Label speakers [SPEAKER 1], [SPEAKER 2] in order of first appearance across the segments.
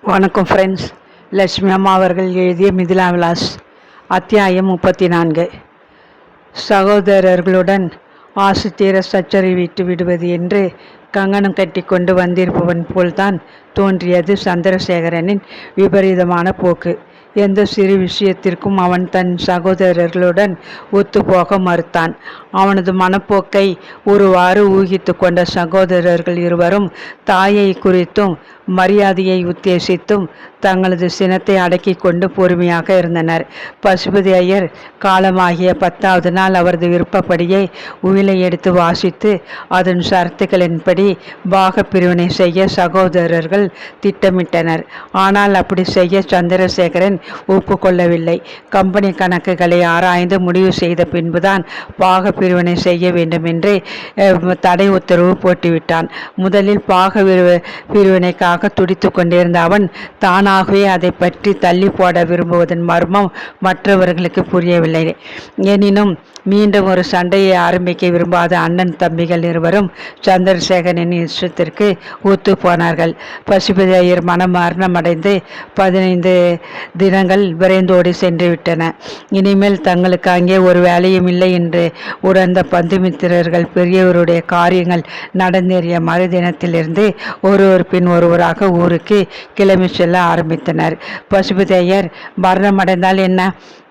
[SPEAKER 1] வணக்கம் ஃப்ரெண்ட்ஸ். லட்சுமி அம்மா அவர்கள் எழுதிய மிதிலா விலாஸ் அத்தியாயம் 34. சகோதரர்களுடன் ஆசுத்தீர சச்சரவிட்டு விடுவது என்று கங்கணம் கட்டி கொண்டு வந்திருப்பவன் போல்தான் தோன்றியது சந்திரசேகரனின் விபரீதமான போக்கு. எந்த சிறு விஷயத்திற்கும் அவன் தன் சகோதரர்களுடன் ஒத்துப்போக மறுத்தான். அவனது மனப்போக்கை ஒருவாறு ஊகித்து கொண்ட சகோதரர்கள் இருவரும் தாயை குறித்தும் மரியாதையை உத்தேசித்தும் தங்களது சினத்தை அடக்கி கொண்டு பொறுமையாக இருந்தனர். பசுபதி ஐயர் காலமாகிய 10வது நாள் அவரது விருப்பப்படியே உயிலை எடுத்து வாசித்து அதன் ஷரத்துகளின்படி பாக பிரிவினை செய்ய சகோதரர்கள் திட்டமிட்டனர். ஆனால் அப்படி செய்ய சந்திரசேகரன் ஒப்புக்கொள்ளவில்லை. கம்பெனி கணக்குகளை ஆராய்ந்து முடிவு செய்த பின்புதான் பாக பிரிவினை செய்ய வேண்டும் என்று தடை உத்தரவு போட்டுவிட்டான். முதலில் பாக பிரிவினைக்காக துடித்து கொண்டிருந்த அவன் தானாகவே அதை பற்றி தள்ளி போட விரும்புவதன் மர்மம் மற்றவர்களுக்கு புரியவில்லை. எனினும் மீண்டும் ஒரு சண்டையை ஆரம்பிக்க விரும்பாத அண்ணன் தம்பிகள் இருவரும் சந்திரசேகரனின் இஷ்டத்திற்கு ஒத்து போனார்கள். பசுபதி ஐயர் மரணமடைந்து 15 தினங்கள் விரைந்தோடி சென்று விட்டன. இனிமேல் தங்களுக்கு அங்கே ஒரு வேலையும் இல்லை என்று உணர்ந்த பந்துமித்திரர்கள் பெரியவருடைய காரியங்கள் நடந்தேறிய மறுதினத்திலிருந்து ஒருவர் பின் ஒருவராக ஊருக்கு கிளம்பி செல்ல ஆரம்பித்தனர். பசுபதி ஐயர் மரணமடைந்தால் என்ன,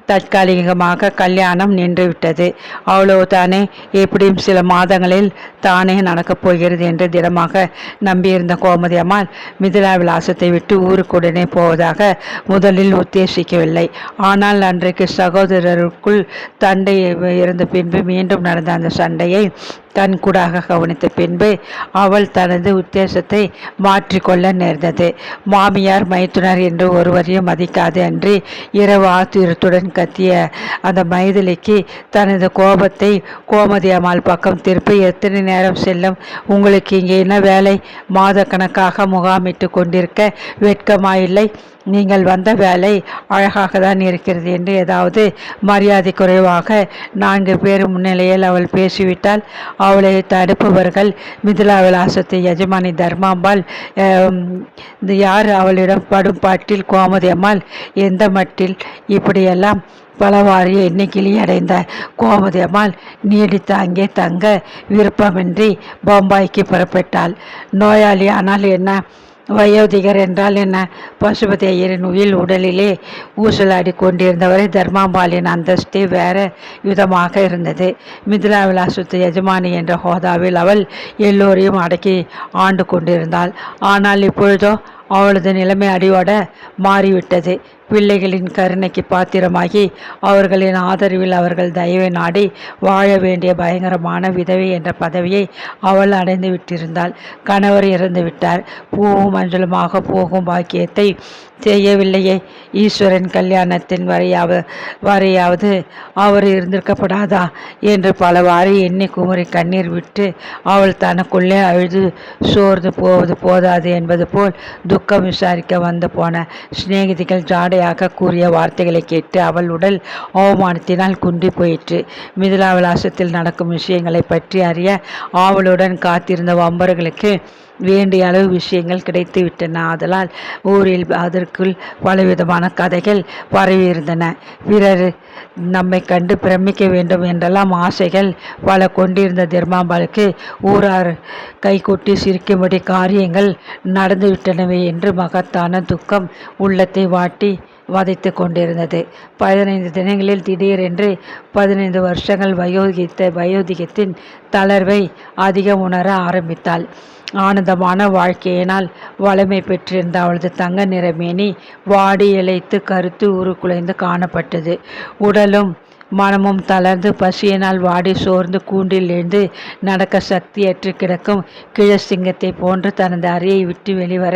[SPEAKER 1] தற்காலிகமாக கல்யாணம் நின்றுவிட்டது, அவ்வளவுதானே, எப்படியும் சில மாதங்களில் தானே நடக்கப் போகிறது என்று திடமாக நம்பியிருந்த கோமதி அம்மாள் மிதிலா விலாசத்தை விட்டு ஊருக்குடனே போவதாக முதலில் உத்தேசிக்கவில்லை. ஆனால் அன்றைக்கு சகோதரருக்குள் சண்டை இருந்த பின்பு மீண்டும் நடந்த அந்த சண்டையை கண்கூடாக கவனித்த பின்பு அவள் தனது உத்தேசத்தை மாற்றிக்கொள்ள நேர்ந்தது. மாமியார் மைத்துனர் என்று ஒருவரையும் மதிக்காது அன்றி இரவு ஆத்திரத்துடன் கத்திய அந்த மைதிலிக்கு தனது கோபத்தை கோமதி அம்மாள் பக்கம் திருப்பி, எத்தனை நேரம் செல்லும், உங்களுக்கு இங்கே என்ன வேலை, மாத கணக்காக முகாமிட்டு கொண்டிருக்க வெட்கமாயில்லை, நீங்கள் வந்த வேலை அழகாக தான் இருக்கிறது என்று ஏதாவது மரியாதை குறைவாக 4 பேர் முன்னிலையில் அவள் பேசிவிட்டால் அவளை தடுப்பவர்கள் மிதிலா விலாசத்தை எஜமானி தர்மாம்பாள் யார்? அவளிடம் படும் பாட்டில் கோமதி அம்மாள் எந்த மட்டில்? இப்படியெல்லாம் பலவாறு எண்ணிக்கையில் அடைந்த கோமதி அம்மாள் நீடித்து அங்கே தங்க விருப்பமின்றி பம்பாய்க்கு புறப்பட்டாள். நோயாளி ஆனால் என்ன, வயோதிகர் என்றால் என்ன? பசுபதி ஐயரின் உடலிலே ஊசலாடி கொண்டிருந்தவரை தர்மாம்பாளின் அந்தஸ்தே வேற விதமாக இருந்தது. மிதிலா விலாசத்து எஜமானி என்ற ஹோதாவில் அவள் எல்லோரையும் அடக்கி ஆண்டு கொண்டிருந்தாள். ஆனால் இப்பொழுதோ அவளது நிலைமை அடியோட மாறிவிட்டது. பிள்ளைகளின் கருணைக்கு பாத்திரமாகி அவர்களின் ஆதரவில் அவர்கள் தயவை நாடி வாழ வேண்டிய பயங்கரமான விதவை என்ற பதவியை அவள் அடைந்து விட்டிருந்தாள். கணவர் இறந்து விட்டார். பூவும் மஞ்சளுமாக போகும் பாக்கியத்தை செய்யவில்லையே. ஈஸ்வரன் கல்யாணத்தின் வரையாவது அவர் இருந்திருக்கப்படாதா என்று பலவாறு எண்ணி குமரி கண்ணீர் விட்டு அவள் தனக்குள்ளே அழுது சோர்ந்து போவது போதாது என்பது போல் துக்கம் விசாரிக்க வந்து போன சிநேகிதிகள் ஜாடையாக கூறிய வார்த்தைகளை கேட்டு அவள் உடல் அவமானத்தினால் குன்றி போயிற்று. மிதிலா விலாசத்தில் நடக்கும் விஷயங்களை பற்றி அறிய ஆவலுடன் காத்திருந்த வம்பர்களுக்கு வேண்டிய அளவு விஷயங்கள் கிடைத்து விட்டன. ஆதலால் ஊரில் அதற்குள் பலவிதமான கதைகள் பரவியிருந்தன. பிறர் நம்மை கண்டு பிரமிக்க வேண்டும் என்றெல்லாம் ஆசைகள் பல கொண்டிருந்த தர்மாம்பாளுக்கு ஊரார் கைகொட்டி சிரிக்கும்படி காரியங்கள் நடந்துவிட்டனவே என்று மகத்தான துக்கம் உள்ளத்தை வாட்டி வதைத்து கொண்டிருந்தது. 15 தினங்களில் திடீரென்று 15 வருஷங்கள் வயோதிகத்தின் தளர்வை அதிகம் உணர ஆரம்பித்தாள். ஆனந்தமான வாழ்க்கையினால் வளமை பெற்றிருந்த அவளது தங்க நிறமேனி வாடி இழைத்து கருத்து உருக்குலைந்து காணப்பட்டது. உடலும் மனமும் தளர்ந்து பசியினால் வாடி சோர்ந்து கூண்டில் எழுந்து நடக்க சக்தியற்று கிடக்கும் கிழசிங்கத்தை போன்று தனது அறையை விட்டு வெளிவர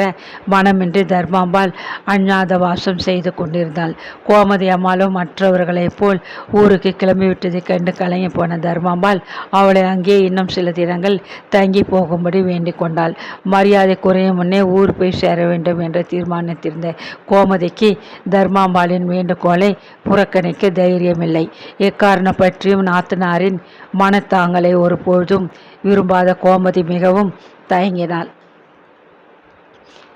[SPEAKER 1] மனமின்றி தர்மாம்பாள் அஞ்ஞாத வாசம் செய்து கொண்டிருந்தாள். கோமதி அம்மாளும் மற்றவர்களைப் போல் ஊருக்கு கிளம்பிவிட்டதை கண்டு கலங்கி போன தர்மாம்பாள் அவளை அங்கே இன்னும் சில தினங்கள் தங்கி போகும்படி வேண்டிக் கொண்டாள். மரியாதை குறையும் முன்னே ஊர் போய் சேர வேண்டும் என்று தீர்மானித்திருந்த கோமதிக்கு தர்மாம்பாளின் வேண்டுகோளை புறக்கணிக்க தைரியமில்லை. எக்காரணம் பற்றியும் நாத்தனாரின் மனத்தாங்கலை ஒரு பொழுதும் விரும்பாத கோமதி மிகவும் தயங்கினாள்.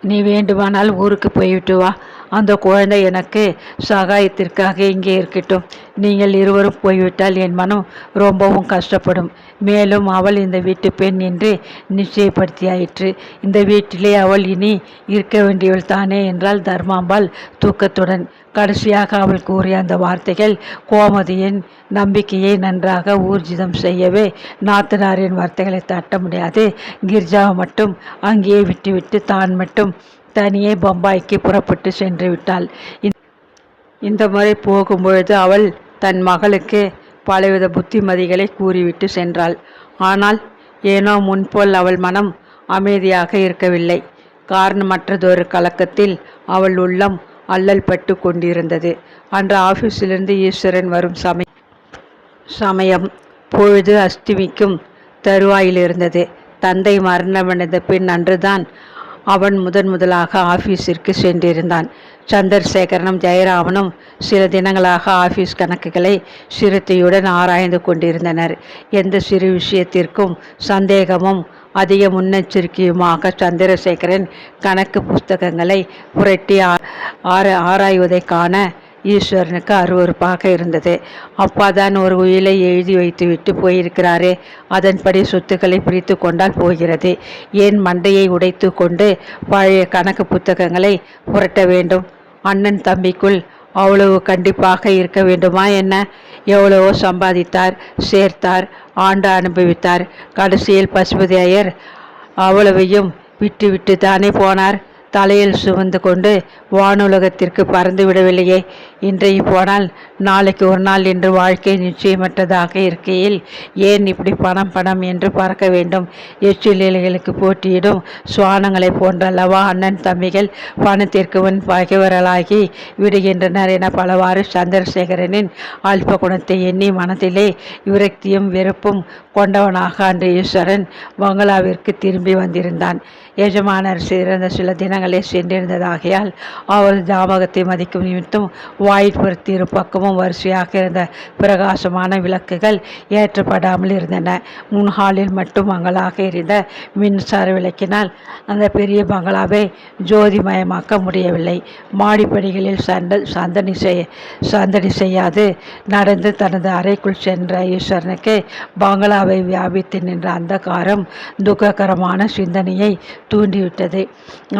[SPEAKER 1] நீ வேண்டுமானால் ஊருக்கு போய்விட்டு வா. அந்த குழந்தை எனக்கு சகாயத்திற்காக இங்கே இருக்கட்டும். நீங்கள் இருவரும் போய்விட்டால் என் மனம் ரொம்பவும் கஷ்டப்படும். மேலும் அவள் இந்த வீட்டு பெண் என்று நிச்சயப்படுத்தியாயிற்று. இந்த வீட்டிலே அவள் இனி இருக்க வேண்டியவள் தானே என்றாள் தர்மாம்பாள் தூக்கத்துடன். கடைசியாக அவள் கூறிய அந்த வார்த்தைகள் கோமதியின் நம்பிக்கையை நன்றாக ஊர்ஜிதம் செய்யவே நாத்தனாரின் வார்த்தைகளை தட்ட முடியாது. கிர்ஜாவை மட்டும் அங்கேயே விட்டுவிட்டு தான் மட்டும் தனியே பம்பாய்க்கு புறப்பட்டு சென்று விட்டாள். இந்த முறை போகும்பொழுது அவள் தன் மகளுக்கு பலவித புத்திமதிகளை கூறிவிட்டு சென்றாள். ஆனால் ஏனோ முன்போல் அவள் மனம் அமைதியாக இருக்கவில்லை. காரணமற்றதொரு கலக்கத்தில் அவள் உள்ளம் அல்லல் பட்டு கொண்டிருந்தது. அன்று ஆஃபீஸிலிருந்து ஈஸ்வரன் வரும் சமயம் பொழுது அஸ்தமிக்கும் தருவாயில் இருந்தது. தந்தை மரணமடைந்த பின் அன்றுதான் அவன் முதலாக ஆஃபீஸிற்கு சென்றிருந்தான். சந்திரசேகரனும் ஜெயராமனும் சில தினங்களாக ஆஃபீஸ் கணக்குகளை சிரத்தையுடன் ஆராய்ந்து கொண்டிருந்தனர். எந்த சிறு விஷயத்திற்கும் சந்தேகமும் அதிக முன்னெச்சரிக்கையுமாக சந்திரசேகரன் கணக்கு புஸ்தகங்களை புரட்டி ஆராய்வதை காண ஈஸ்வரனுக்கு அருவருப்பாக இருந்தது. அப்பாதான் ஒரு உயிலை எழுதி வைத்துவிட்டு போயிருக்கிறாரே, அதன்படி சொத்துக்களை பிரித்து கொண்டால் போகிறது. ஏன் மண்டையை உடைத்து கொண்டு பழைய கணக்கு புத்தகங்களை புரட்ட வேண்டும்? அண்ணன் தம்பிக்குள் அவ்வளவு கண்டிப்பாக இருக்க வேண்டுமா என்ன? எவ்வளவோ சம்பாதித்தார், சேர்த்தார், ஆண்டு அனுபவித்தார். கடைசியில் பசுபதி ஐயர் அவ்வளவையும் விட்டு விட்டு தானே போனார். தலையில் சுமந்து கொண்டு வானுலகத்திற்கு பறந்து விடவில்லையே. இன்றைக்கு போனால் நாளைக்கு ஒரு நாள் என்று வாழ்க்கை நிச்சயமற்றதாக இருக்கையில் ஏன் இப்படி பணம் பணம் என்று பறக்க வேண்டும்? எச்சில் இலைகளுக்கு போட்டியிடும் சுவானங்களை போன்றல்லவா அண்ணன் தம்பிகள் பணத்திற்கு முன் பகைவர்களாகி விடுகின்றனர் என பலவாறு சந்திரசேகரனின் அல்ப குணத்தை எண்ணி மனதிலே விரக்தியும் வெறுப்பும் கொண்டவனாக அன்று ஈஸ்வரன் பங்களாவிற்கு திரும்பி வந்திருந்தான். எஜமானர் சிறந்த சில தினங்களே சென்றிருந்ததாகையால் அவரது ஞாபகத்தை மதிக்கும் நிமித்தம் வாயிற்புறத்து இரு பக்கமும் வரிசையாக இருந்த பிரகாசமான விளக்குகள் ஏற்றப்படாமல் இருந்தன. முன்ஹாலில் மட்டும் மங்களாக எரிந்த மின்சார விளக்கினால் அந்த பெரிய பங்களாவை ஜோதிமயமாக்க முடியவில்லை. மாடிப்படிகளில் சந்தடி செய்யாது நடந்து தனது அறைக்குள் சென்ற ஈஸ்வரனுக்கு பங்களாவை வியாபித்து நின்ற அந்தகாரம் துக்ககரமான சிந்தனையை தூண்டிவிட்டது.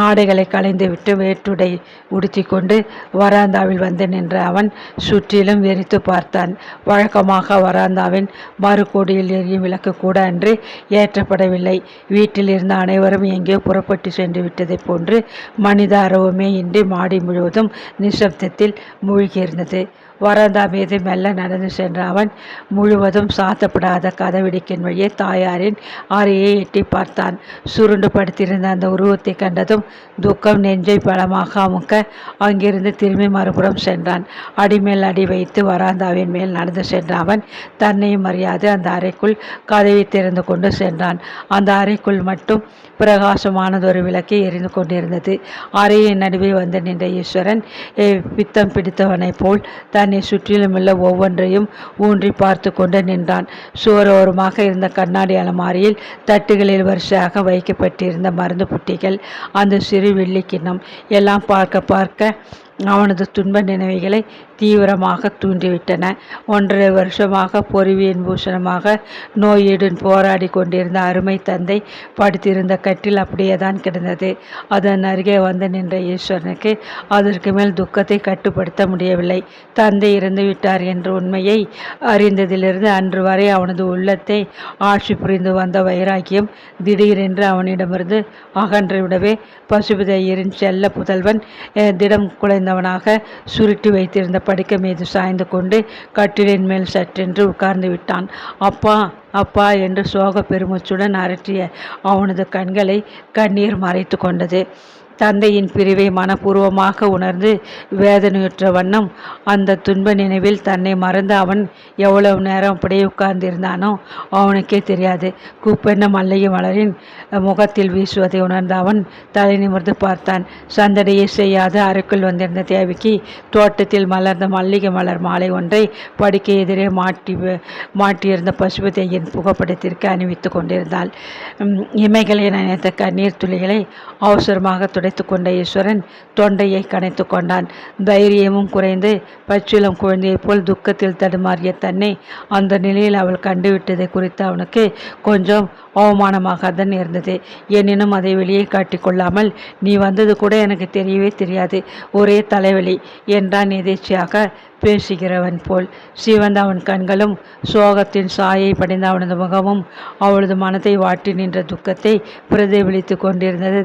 [SPEAKER 1] ஆடைகளை களைந்துவிட்டு வேற்றுடை உடுத்தி கொண்டு வராந்தாவில் வந்து நின்ற அவன் சுற்றிலும் வெறித்து பார்த்தான். வழக்கமாக வராந்தாவின் மறுகோடியில் எரியும் விளக்கு கூட அன்று ஏற்றப்படவில்லை. வீட்டில் இருந்த அனைவரும் எங்கேயோ புறப்பட்டு சென்று விட்டதை போன்று மனித அரவமே இன்றி மாடி முழுவதும் நிசப்தத்தில் மூழ்கியிருந்தது. வராந்தா மீது மெல்ல நடந்து சென்ற அவன் முழுவதும் சாத்தப்படாத கதவிடிக்கின் வழியே தாயாரின் அறையை எட்டி பார்த்தான். சுருண்டு படுத்திருந்த அந்த உருவத்தை கண்டதும் துக்கம் நெஞ்சை பலமாக அமுக்க அங்கிருந்து திரும்பி மறுபுறம் சென்றான். அடிமேல் அடி வைத்து வராந்தாவின் மேல் நடந்து சென்ற அவன் தன்னையும் அறியாது அந்த அறைக்குள் கதவை திறந்து கொண்டு சென்றான். அந்த அறைக்குள் மட்டும் பிரகாசமானதொரு விளக்கை எரிந்து கொண்டிருந்தது. அறையின் நடுவே வந்து நின்ற ஈஸ்வரன் பித்தம் பிடித்தவனைப் போல் தன்னை சுற்றிலுமுள்ள ஒவ்வொன்றையும் ஊன்றி பார்த்து கொண்டு நின்றான். சுவரோரமாக இருந்த கண்ணாடி அலமாரியில் தட்டுகளில் வரிசையாக வைக்கப்பட்டிருந்த மருந்து புட்டிகள், அந்த சிறு வெள்ளிக்கிண்ணம் எல்லாம் பார்க்க பார்க்க அவனது துன்ப நினைவுகளை தீவிரமாக தூண்டிவிட்டன. 1.5 வருஷமாக பொறிவியின் பூஷணமாக நோயுடன் போராடி கொண்டிருந்த அருமை தந்தை படுத்திருந்த கட்டில் அப்படியேதான் கிடந்தது. அதன் அருகே வந்து நின்ற ஈஸ்வரனுக்கு அதற்கு மேல் துக்கத்தை கட்டுப்படுத்த முடியவில்லை. தந்தை இறந்து விட்டார் என்ற உண்மையை அறிந்ததிலிருந்து அன்று வரை அவனது உள்ளத்தை ஆட்சி புரிந்து வந்த வைராக்கியம் திடீரென்று அவனிடமிருந்து அகன்று விடவே பசுபதி ஐயரின் செல்ல புதல்வன் திடம் குலைந்தவனாக சுருட்டி வைத்திருந்த படுக்கை மீது சாய்ந்து கொண்டு கட்டிலின் மேல் சற்றென்று உட்கார்ந்து விட்டான். அப்பா அப்பா என்று சோக பெருமூச்சுடன் அரற்றிய அவனது கண்களை கண்ணீர் மறைத்து கொண்டது. தந்தையின் பிரிவை மனப்பூர்வமாக உணர்ந்து வேதனையுற்ற வண்ணம் அந்த துன்ப நினைவில் தன்னை மறந்து அவன் எவ்வளவு நேரம் அப்படியே உட்கார்ந்திருந்தானோ அவனுக்கே தெரியாது. கூப்பெண்ண மல்லிகை மலரின் முகத்தில் வீசுவதை உணர்ந்த அவன் தலை நிமிர்ந்து பார்த்தான். சந்தடியை செய்யாது அறைக்குள் வந்திருந்த தேவிக்கு தோட்டத்தில் மலர்ந்த மல்லிகை மலர் மாலை ஒன்றை படுக்கை எதிரே மாட்டியிருந்த பசுபதி ஐயன் புகைப்படத்திற்கு அணிவித்து கொண்டிருந்தாள். இமைகளை நினைத்த கண்ணீர் துளிகளை அவசரமாக துடைத்து கொண்ட ஈஸ்வரன் தொண்டையை கனைத்து கொண்டான். தைரியமும் குறைந்து பச்சிளம் குழந்தையைப் போல் துக்கத்தில் தடுமாறிய தன்னை அந்த நிலையில் அவள் கண்டுவிட்டதை குறித்து அவனுக்கு கொஞ்சம் அவமானமாகத்தான் இருந்தது. எனினும் அதை வெளியே காட்டிக்கொள்ளாமல், நீ வந்தது கூட எனக்கு தெரியவே தெரியாது, ஒரே தலைவலி என்றான் எதேச்சையாக பேசுகிறவன் போல். சிவந்த அவன் கண்களும் சோகத்தின் சாயை படிந்த அவனது முகமும் அவளது மனத்தை வாட்டி நின்ற துக்கத்தை பிரதிபலித்து கொண்டிருந்தது.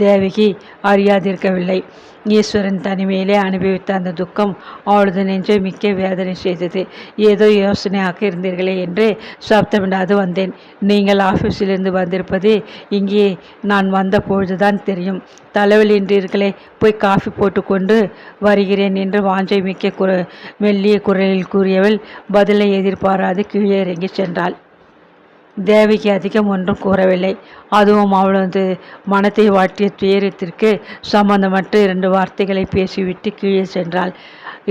[SPEAKER 1] தேவகி அறியாதிருக்கவில்லை. ஈஸ்வரன் தனிமையிலே அனுபவித்த அந்த துக்கம் அவளது நெஞ்சை மிக்க வேதனை செய்தது. ஏதோ யோசனையாக இருந்தீர்களே என்று சப்தமிடாது வந்தேன். நீங்கள் ஆஃபீஸிலிருந்து வந்திருப்பது இங்கே நான் வந்த பொழுதுதான் தெரியும். தலைவலி என்றீர்களே, போய் காஃபி போட்டு கொண்டு வருகிறேன் என்று வாஞ்சை மிக்க மெல்லிய குரலில் கூறியவள் பதிலை எதிர்பாராது கீழே இறங்கி சென்றாள். தேவிக்கு அதிகம் ஒன்றும் கூறவில்லை. அதுவும் அவளது மனத்தை வாட்டிய துயரத்திற்கு சம்பந்தமற்ற 2 வார்த்தைகளை பேசிவிட்டு கீழே சென்றாள்.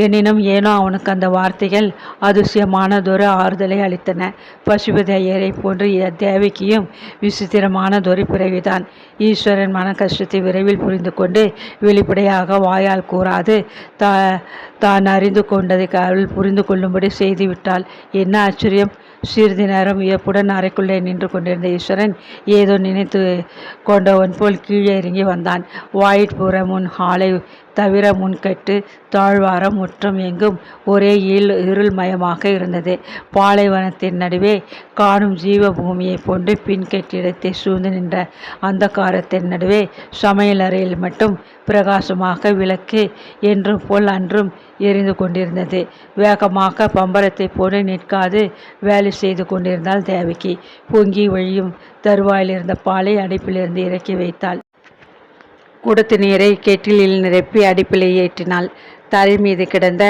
[SPEAKER 1] எனினும் ஏனோ அவனுக்கு அந்த வார்த்தைகள் அதிசயமானதொரு ஆறுதலை அளித்தன. பசுபதி ஐயரை போன்று தேவிக்கியும் விசித்திரமானதொரு பிறவிதான். ஈஸ்வரன் மன கஷ்டத்தை விரைவில் புரிந்து கொண்டு வெளிப்படையாக வாயால் கூறாது தான் அறிந்து கொண்டதை அவள் புரிந்து கொள்ளும்படி செய்துவிட்டாள். என்ன ஆச்சரியம்! சிறிது நேரம் வியப்புடன் அறைக்குள்ளே நின்று கொண்டிருந்த ஈஸ்வரன் ஏதோ நினைத்து கொண்டவன் போல் கீழே இறங்கி வந்தான். வாயிற்புற முன் ஹாலை தவிர முன்கட்டு தாழ்வாரம் முற்றம் எங்கும் ஒரே இருள்மயமாக இருந்தது. பாலைவனத்தின் நடுவே காணும் ஜீவ பூமியை போன்று பின்கட்டிடத்தை சூழ்ந்து நின்ற அந்த காரத்தின் நடுவே சமையல் அறையில் மட்டும் பிரகாசமாக விளக்கு என்றும் போல் அன்றும் எரிந்து கொண்டிருந்தது. வேகமாக பம்பரத்தை போன்று நிற்காது வேலை செய்து கொண்டிருந்தாள் தேவகி. பொங்கி வழியும் தருவாயில் இருந்த பாலை அடுப்பிலிருந்து இறக்கி வைத்தாள். குடத்து நீரை கெட்டிலில் நிரப்பி அடுப்பிலே ஏற்றினாள். தரை மீது கிடந்த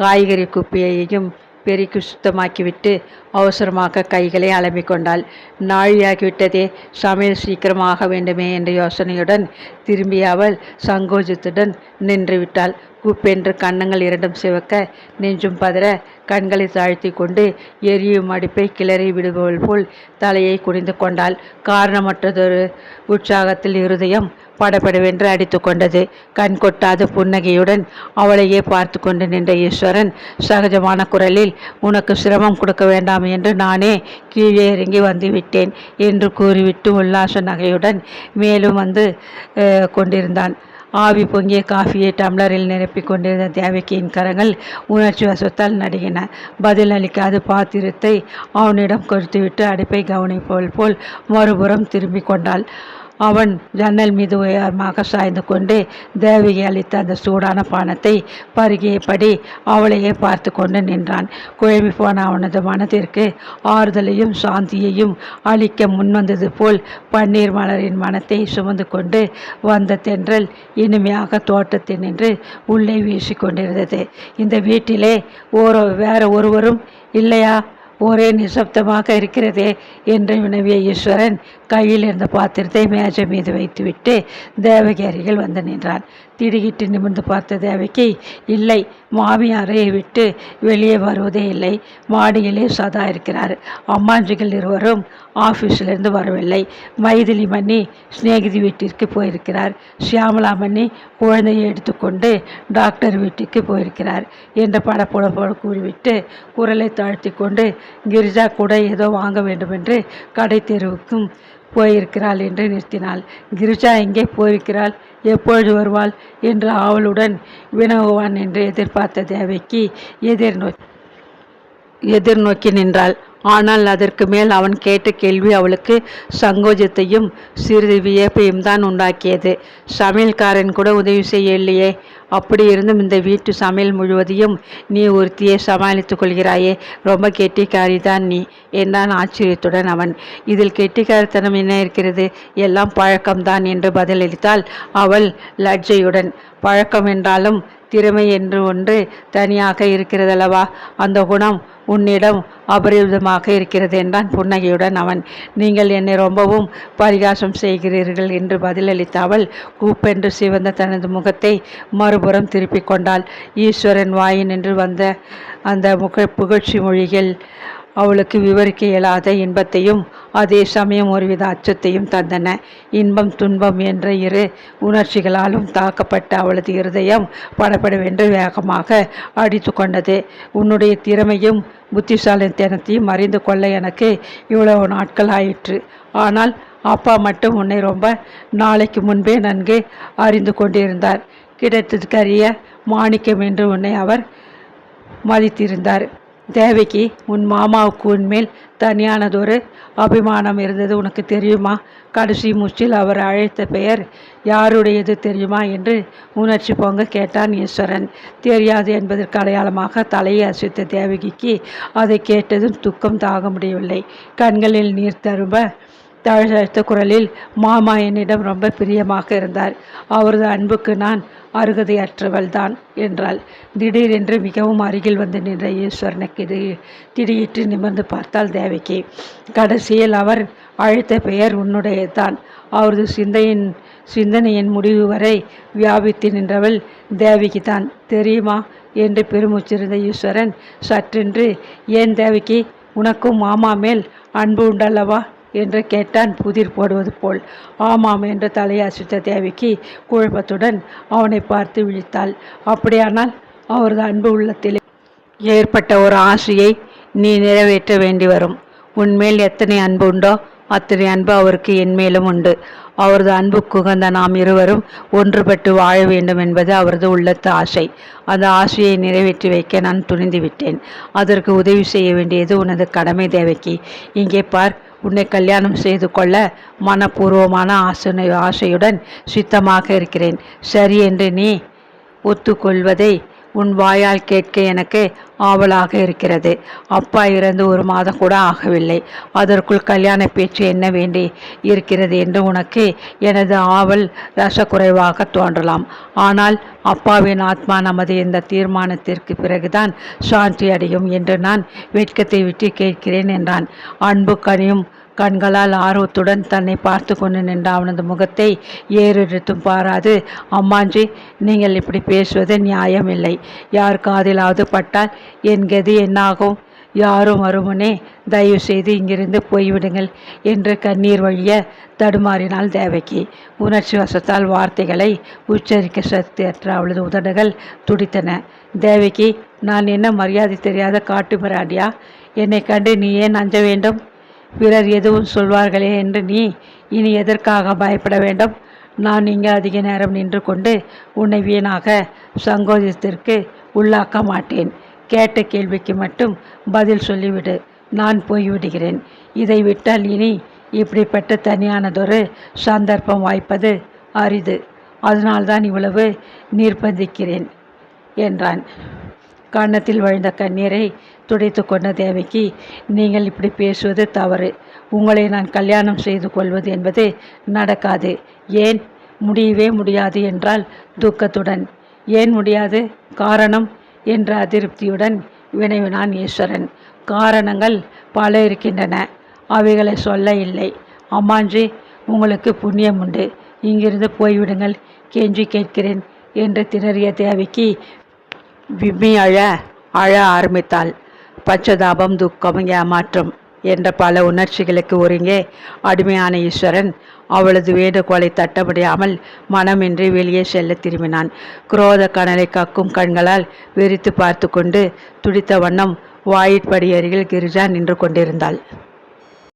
[SPEAKER 1] காய்கறி குப்பியையும் பெருக்கி சுத்தமாக்கிவிட்டு அவசரமாக கைகளை அலம்பிக் கொண்டாள். நாழியாகிவிட்டதே, சமையல் சீக்கிரமாக வேண்டுமே என்ற யோசனையுடன் திரும்பிய அவள் சங்கோஜத்துடன் நின்று விட்டாள். குப்பென்று கன்னங்கள் 2 சிவக்க நெஞ்சும் பதற கண்களை தாழ்த்தி கொண்டு எரியும் அடுப்பை கிளறி விடுபவள் போல் தலையை குனிந்து கொண்டாள். காரணமற்றதொரு உற்சாகத்தில் இருதயம் படபடவென்று அடித்து கொண்டது. கண் கொட்டாத புன்னகையுடன் அவளையே பார்த்து கொண்டு நின்ற ஈஸ்வரன் சகஜமான குரலில், உனக்கு சிரமம் கொடுக்க வேண்டாம் என்று நானே கீழே இறங்கி வந்து விட்டேன் என்று கூறிவிட்டு உல்லாச நகையுடன் மேலும் வந்து கொண்டிருந்தான். ஆவி பொங்கிய காஃபியை டம்ளரில் நிரப்பிக் கொண்டிருந்த தேவகியின் கரங்கள் உணர்ச்சி வசத்தால் நடுங்கின. பதில் அளிக்காத பாத்திரத்தை அவனிடம் கொடுத்துவிட்டு அடுப்பை கவனிப்பவள் போல் மறுபுறம் திரும்பி கொண்டாள். அவன் ஜன்னல் மீது உயரமாக சாய்ந்து கொண்டு தேவகி அளித்த அந்த சூடான பானத்தை பருகியபடி அவளையே பார்த்து கொண்டு நின்றான். குழம்பி போன அவனது மனத்திற்கு ஆறுதலையும் சாந்தியையும் அளிக்க முன்வந்தது போல் பன்னீர் மலரின் மனத்தை சுமந்து கொண்டு வந்த தென்றல் இனிமையாக தோட்டத்தில் நின்று உள்ளே வீசி கொண்டிருந்தது. இந்த வீட்டிலே வேற ஒருவரும் இல்லையா? ஒரே நிசப்தமாக இருக்கிறதே என்று வினவிய ஈஸ்வரன் கையில் இருந்த பாத்திரத்தை மேஜை மீது வைத்துவிட்டு தேவகி அருகில் வந்து நின்றான். திடுகிட்டு நிமிர்ந்து பார்த்த தேவகி, இல்லை, மாமியாரை விட்டு வெளியே வருவதே இல்லை. மாடியிலே சதா இருக்கிறார். அம்மாஞ்சிகள் இருவரும் ஆஃபீஸிலிருந்து வரவில்லை. மைதிலி மன்னி சிநேகிதி வீட்டிற்கு போயிருக்கிறார். சியாமலா மன்னி குழந்தையை எடுத்துக்கொண்டு டாக்டர் வீட்டுக்கு போயிருக்கிறார் என்ற படப்புடப்போடு கூறிவிட்டு குரலை தாழ்த்தி கொண்டு, கிரிஜா கூட ஏதோ வாங்க வேண்டுமென்று கடை தெருவுக்கும் போயிருக்கிறாள் என்று நிறுத்தினாள். கிரிஜா எங்கே போயிருக்கிறாள்? எப்பொழுது வருவாள் என்று ஆவலுடன் வினவுவான் என்று எதிர்பார்த்த தேவகி எதிர்நோக்கி நின்றாள். ஆனால் அதற்கு மேல் அவன் கேட்ட கேள்வி அவளுக்கு சங்கோஜத்தையும் சிறிது வியப்பையும் தான் உண்டாக்கியது. சமையல்காரன் கூட உதவி செய்யலையே, அப்படி இருந்தும் இந்த வீட்டு சமையல் முழுவதையும் நீ ஒருத்தியே சமாளித்துக் கொள்கிறாயே, ரொம்ப கெட்டிக்காரிதான் நீ என்றான் ஆச்சரியத்துடன் அவன். இதில் கெட்டிக்காரத்தனம் என்ன இருக்கிறது? எல்லாம் பழக்கம்தான் என்று பதிலளித்தாள் அவள் லஜ்ஜையுடன். பழக்கம் என்றாலும் திறமை என்று ஒன்று தனியாக இருக்கிறதல்லவா? அந்த குணம் உன்னிடம் அபரிதமாக இருக்கிறது என்றான் புன்னகையுடன் அவன். நீங்கள் என்னை ரொம்பவும் பரிகாசம் செய்கிறீர்கள் என்று பதிலளித்த அவள் கூப்பென்று சிவந்த தனது முகத்தை மறுபுறம் திருப்பிக் கொண்டாள். ஈஸ்வரன் வாயினின்று வந்த அந்த புகழ்ச்சி மொழிகள் அவளுக்கு விவரிக்க இயலாத இன்பத்தையும் அதே சமயம் ஒருவித அச்சத்தையும் தந்தன. இன்பம் துன்பம் என்ற இரு உணர்ச்சிகளாலும் தாக்கப்பட்ட அவளது இருதயம் படபடவென்று வேகமாக அடித்து கொண்டது. உன்னுடைய திறமையும் புத்திசாலித்தனத்தையும் அறிந்து கொள்ள எனக்கு இவ்வளவு நாட்கள் ஆயிற்று. ஆனால் அப்பா மட்டும் உன்னை ரொம்ப நாளைக்கு முன்பே நன்கு அறிந்து கொண்டிருந்தார். கிடைத்ததுக்கரிய மாணிக்கம் என்று உன்னை அவர் மதித்திருந்தார். தேவகி, உன் மாமாவுக்கு உன்மேல் தனியானதொரு அபிமானம் இருந்தது உனக்கு தெரியுமா? கடைசி மூச்சில் அவர் அழைத்த பெயர் யாருடையது தெரியுமா என்று உணர்ச்சி பொங்க கேட்டான் ஈஸ்வரன். தெரியாது என்பதற்கு அடையாளமாக தலையை அசைத்த தேவகிக்கு அதை கேட்டதும் துக்கம் தாக முடியவில்லை. கண்களில் நீர் தரும்ப தழுத்த குரலில், மாமா என்னிடம் ரொம்ப பிரியமாக இருந்தார். அவரது அன்புக்கு நான் அருகதையற்றவள் தான் என்றாள். திடீரென்று மிகவும் அருகில் வந்து நின்ற ஈஸ்வரனுக்கு திடீட்டு நிமிர்ந்து பார்த்தாள் தேவகி. கடைசியில் அவர் அழைத்த பெயர் உன்னுடையதான். அவரது சிந்தனையின் முடிவு வரை வியாபித்து நின்றவள் தேவகி தான் தெரியுமா என்று பெருமூச்சிருந்த ஈஸ்வரன் சற்றென்று, ஏன் தேவகி, உனக்கும் மாமா மேல் அன்பு உண்டல்லவா என்று கேட்டான் புதிர் போடுவது போல். ஆமாம் என்று தலையசைத்த தேவிக்கு குழப்பத்துடன் அவனை பார்த்து விழித்தாள். அப்படியானால் அவரது அன்பு உள்ளத்திலே ஏற்பட்ட ஒரு ஆசையை நீ நிறைவேற்ற வேண்டி வரும். உன்மேல் எத்தனை அன்பு உண்டோ அத்தனை அன்பு அவருக்கு என் மேலும் உண்டு. அவரது அன்புக்கு உகந்த நாம் இருவரும் ஒன்றுபட்டு வாழ வேண்டும் என்பது அவரது உள்ளத்து ஆசை. அந்த ஆசையை நிறைவேற்றி வைக்க நான் துணிந்து விட்டேன். அதற்கு உதவி செய்ய வேண்டியது உனது கடமை தேவகி. இங்கே பார், உன்னை கல்யாணம் செய்து கொள்ள மனப்பூர்வமான ஆசையுடன் சித்தமாக இருக்கிறேன். சரி என்று நீ ஒத்துக்கொள்வதை உன் வாயால் கேட்க எனக்கு ஆவலாக இருக்கிறது. அப்பா இறந்து 1 மாதம் கூட ஆகவில்லை. அதற்குள் கல்யாண பேச்சு என்ன வேண்டி இருக்கிறது என்று உனக்கு எனது ஆவல் ரசக்குறைவாக தோன்றலாம். ஆனால் அப்பாவின் ஆத்மா நமது இந்த தீர்மானத்திற்கு பிறகுதான் சாந்தி அடையும் என்று நான் வெட்கத்தை விட்டு கேட்கிறேன் என்றான். அன்பு கனியும் கண்களால் ஆர்வத்துடன் தன்னை பார்த்து கொண்டு நின்ற அவனது முகத்தை ஏறெடுத்தும் பாராது, அம்மாஞ்சி, நீங்கள் இப்படி பேசுவது நியாயமில்லை. யார் காதிலாவது பட்டால் என் கதி என்னாகும்? யாரும் வருமுனே தயவு செய்து இங்கிருந்து போய்விடுங்கள் என்று கண்ணீர் வழிய தடுமாறினாள் தேவகி. உணர்ச்சி வசத்தால் வார்த்தைகளை உச்சரிக்க சக்தியற்ற அவளது உதடுகள் துடித்தன. தேவகி, நான் என்ன மரியாதை தெரியாத காட்டு மிராண்டியா? என்னை கண்டு நீ ஏன் அஞ்ச வேண்டும்? பிறர் எதுவும் சொல்வார்களே என்று நீ இனி எதற்காக பயப்பட வேண்டும்? நான் இங்கே அதிக நேரம் நின்று கொண்டு உன்னை வீணாக சங்கோஜத்திற்கு உள்ளாக்க மாட்டேன். கேட்ட கேள்விக்கு மட்டும் பதில் சொல்லிவிடு. நான் போய்விடுகிறேன். இதை விட்டால் இனி இப்படிப்பட்ட தனியானதொரு சந்தர்ப்பம் வாய்ப்பது அரிது. அதனால்தான் இவ்வளவு நிர்பந்திக்கிறேன் என்றான். கன்னத்தில் வழிந்த கண்ணீரை துடைத்து கொண்ட தேவகி, நீங்கள் இப்படி பேசுவது தவறு. உங்களை நான் கல்யாணம் செய்து கொள்வது என்பது நடக்காது. ஏன் முடியவே முடியாது என்றால் துக்கத்துடன். ஏன் முடியாது? காரணம் என்ற அதிருப்தியுடன் வினவினான் ஈஸ்வரன். காரணங்கள் பல இருக்கின்றன. அவைகளை சொல்ல இல்லை. அம்மாஞ்சி, உங்களுக்கு புண்ணியம் உண்டு. இங்கிருந்து போய்விடுங்கள், கெஞ்சி கேட்கிறேன் என்று திணறிய தேவிக்கு விம்மி அழ ஆரம்பித்தாள். பச்சதாபம், துக்கம், ஏமாற்றம் என்ற பல உணர்ச்சிகளுக்கு ஒருங்கே அடிமையான ஈஸ்வரன் அவளது வேண்டுகோளை தட்ட முடியாமல் மனமின்றி வெளியே செல்ல திரும்பினான். குரோத கனலை கக்கும் கண்களால் வெறித்து பார்த்து கொண்டு துடித்த வண்ணம் வாயிற்படி அருகில் கிரிஜா நின்று கொண்டிருந்தாள்.